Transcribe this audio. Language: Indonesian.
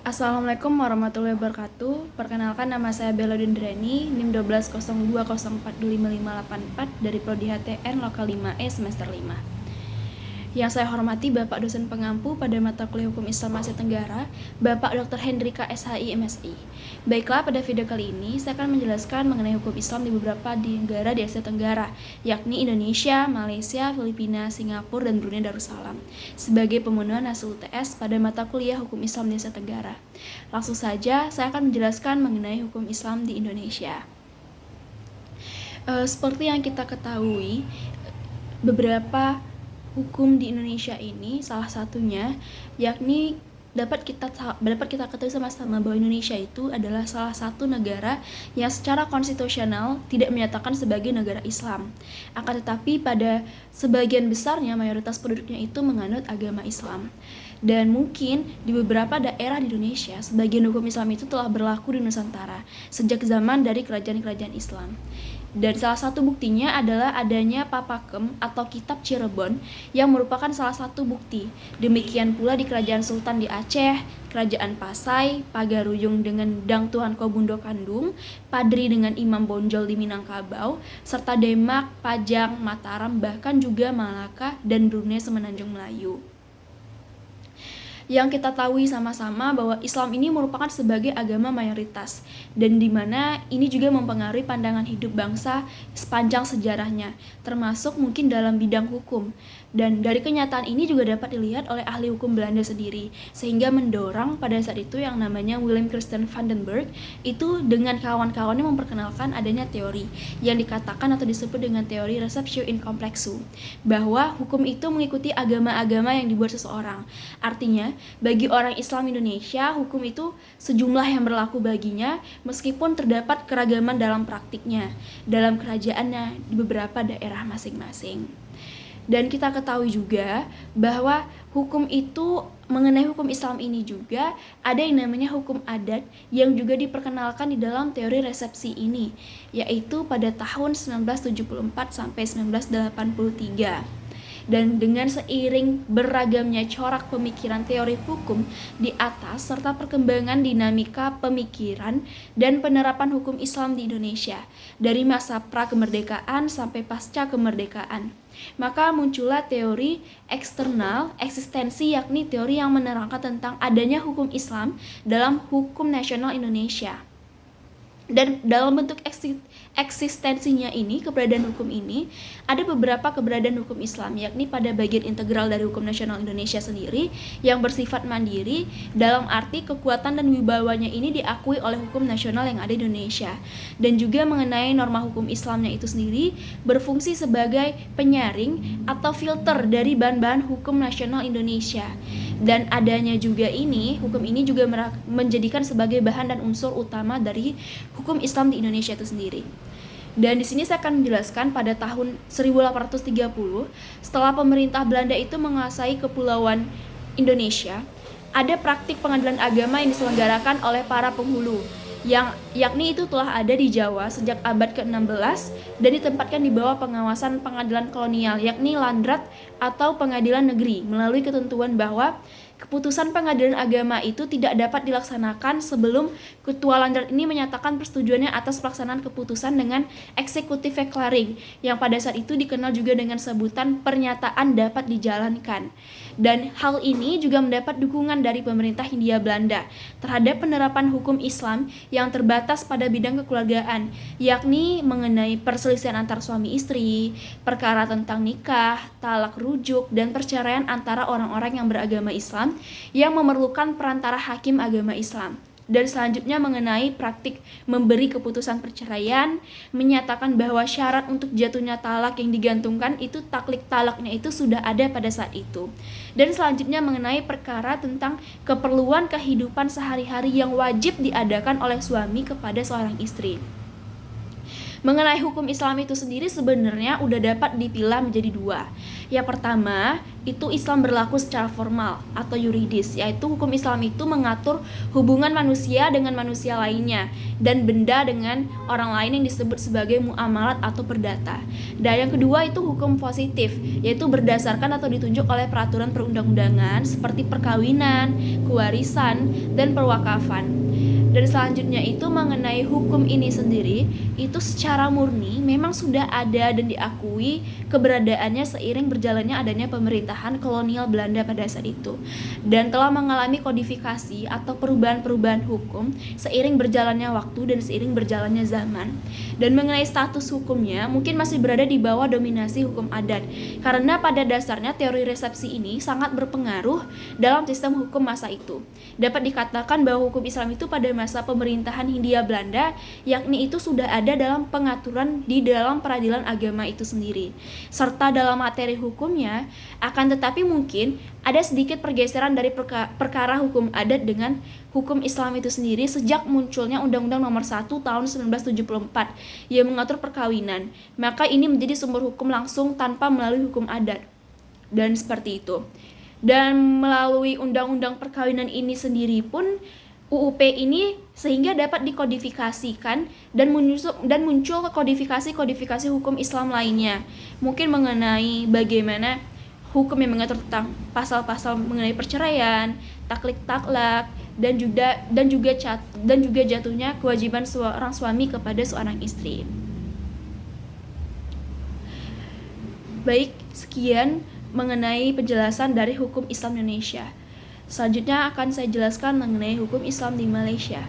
Assalamualaikum warahmatullahi wabarakatuh. Perkenalkan, nama saya Bella Dendrani, NIM 1202042558 dari Prodi HTN Lokal 5E semester 5. Yang saya hormati Bapak dosen pengampu pada mata kuliah Hukum Islam Asia Tenggara, Bapak Dr. Hendrika SHI MSI. Baiklah, pada video kali ini saya akan menjelaskan mengenai hukum Islam di beberapa negara di Asia Tenggara, yakni Indonesia, Malaysia, Filipina, Singapura, dan Brunei Darussalam, sebagai pemenuhan hasil UTS pada mata kuliah Hukum Islam di Asia Tenggara. Langsung saja, saya akan menjelaskan mengenai hukum Islam di Indonesia. Seperti yang kita ketahui, beberapa hukum di Indonesia ini salah satunya yakni dapat kita ketahui sama-sama bahwa Indonesia itu adalah salah satu negara yang secara konstitusional tidak menyatakan sebagai negara Islam. Akan tetapi pada sebagian besarnya mayoritas penduduknya itu menganut agama Islam. Dan mungkin di beberapa daerah di Indonesia sebagian hukum Islam itu telah berlaku di Nusantara sejak zaman dari kerajaan-kerajaan Islam. Dan salah satu buktinya adalah adanya Papakem atau Kitab Cirebon yang merupakan salah satu bukti. Demikian pula di Kerajaan Sultan di Aceh, Kerajaan Pasai, Pagaruyung dengan Dang Tuhan Kobundo Kandung, Padri dengan Imam Bonjol di Minangkabau, serta Demak, Pajang, Mataram, bahkan juga Malaka dan Brunei Semenanjung Melayu. Yang kita tahu sama-sama bahwa Islam ini merupakan sebagai agama mayoritas, dan di mana ini juga mempengaruhi pandangan hidup bangsa sepanjang sejarahnya, termasuk mungkin dalam bidang hukum. Dan dari kenyataan ini juga dapat dilihat oleh ahli hukum Belanda sendiri, sehingga mendorong pada saat itu yang namanya Willem Christian van den Berg itu dengan kawan-kawannya memperkenalkan adanya teori yang dikatakan atau disebut dengan teori receptio in complexu, bahwa hukum itu mengikuti agama-agama yang dibuat seseorang. Artinya, bagi orang Islam Indonesia, hukum itu sejumlah yang berlaku baginya meskipun terdapat keragaman dalam praktiknya, dalam kerajaannya di beberapa daerah masing-masing. Dan kita ketahui juga bahwa hukum itu mengenai hukum Islam ini juga ada yang namanya hukum adat yang juga diperkenalkan di dalam teori resepsi ini, yaitu pada tahun 1974 sampai 1983. Dan dengan seiring beragamnya corak pemikiran teori hukum di atas serta perkembangan dinamika pemikiran dan penerapan hukum Islam di Indonesia dari masa pra-kemerdekaan sampai pasca kemerdekaan, maka muncullah teori eksternal eksistensi, yakni teori yang menerangkan tentang adanya hukum Islam dalam hukum nasional Indonesia. Dan dalam bentuk eksistensinya ini, keberadaan hukum ini, ada beberapa keberadaan hukum Islam, yakni pada bagian integral dari hukum nasional Indonesia sendiri yang bersifat mandiri, dalam arti kekuatan dan wibawanya ini diakui oleh hukum nasional yang ada di Indonesia. Dan juga mengenai norma hukum Islamnya itu sendiri berfungsi sebagai penyaring atau filter dari bahan-bahan hukum nasional Indonesia. Dan adanya juga ini, hukum ini juga menjadikan sebagai bahan dan unsur utama dari hukum Islam di Indonesia itu sendiri. Dan di sini saya akan menjelaskan pada tahun 1830, setelah pemerintah Belanda itu menguasai kepulauan Indonesia, ada praktik pengadilan agama yang diselenggarakan oleh para penghulu, yang yakni itu telah ada di Jawa sejak abad ke-16 dan ditempatkan di bawah pengawasan pengadilan kolonial, yakni Landrat atau pengadilan negeri, melalui ketentuan bahwa keputusan pengadilan agama itu tidak dapat dilaksanakan sebelum ketua Landrat ini menyatakan persetujuannya atas pelaksanaan keputusan dengan executive declaring, yang pada saat itu dikenal juga dengan sebutan pernyataan dapat dijalankan. Dan hal ini juga mendapat dukungan dari pemerintah Hindia Belanda terhadap penerapan hukum Islam yang terbatas pada bidang kekeluargaan, yakni mengenai perselisihan antar suami istri, perkara tentang nikah, talak rujuk, dan perceraian antara orang-orang yang beragama Islam yang memerlukan perantara hakim agama Islam. Dan selanjutnya mengenai praktik memberi keputusan perceraian, menyatakan bahwa syarat untuk jatuhnya talak yang digantungkan itu taklik talaknya itu sudah ada pada saat itu. Dan selanjutnya mengenai perkara tentang keperluan kehidupan sehari-hari yang wajib diadakan oleh suami kepada seorang istri. Mengenai hukum Islam itu sendiri sebenarnya udah dapat dipilah menjadi dua. Yang pertama, itu Islam berlaku secara formal atau yuridis, yaitu hukum Islam itu mengatur hubungan manusia dengan manusia lainnya dan benda dengan orang lain yang disebut sebagai muamalat atau perdata. Dan yang kedua itu hukum positif, yaitu berdasarkan atau ditunjuk oleh peraturan perundang-undangan seperti perkawinan, kewarisan, dan perwakafan. Dan selanjutnya itu mengenai hukum ini sendiri, itu secara murni memang sudah ada dan diakui keberadaannya seiring berjalannya adanya pemerintahan kolonial Belanda pada saat itu, dan telah mengalami kodifikasi atau perubahan-perubahan hukum seiring berjalannya waktu dan seiring berjalannya zaman. Dan mengenai status hukumnya mungkin masih berada di bawah dominasi hukum adat, karena pada dasarnya teori resepsi ini sangat berpengaruh dalam sistem hukum masa itu. Dapat dikatakan bahwa hukum Islam itu pada masa pemerintahan Hindia Belanda, yakni itu sudah ada dalam pengaturan di dalam peradilan agama itu sendiri, serta dalam materi hukumnya. Akan tetapi mungkin ada sedikit pergeseran dari perkara hukum adat dengan hukum Islam itu sendiri sejak munculnya Undang-Undang Nomor 1 Tahun 1974 yang mengatur perkawinan. Maka ini menjadi sumber hukum langsung tanpa melalui hukum adat. Dan seperti itu. Dan melalui undang-undang perkawinan ini sendiri pun UUP ini sehingga dapat dikodifikasikan dan muncul kodifikasi hukum Islam lainnya. Mungkin mengenai bagaimana hukum yang mengatur tentang pasal-pasal mengenai perceraian, taklik taklak, dan juga jatuhnya kewajiban seorang suami kepada seorang istri. Baik, sekian mengenai penjelasan dari hukum Islam Indonesia. Selanjutnya akan saya jelaskan mengenai hukum Islam di Malaysia.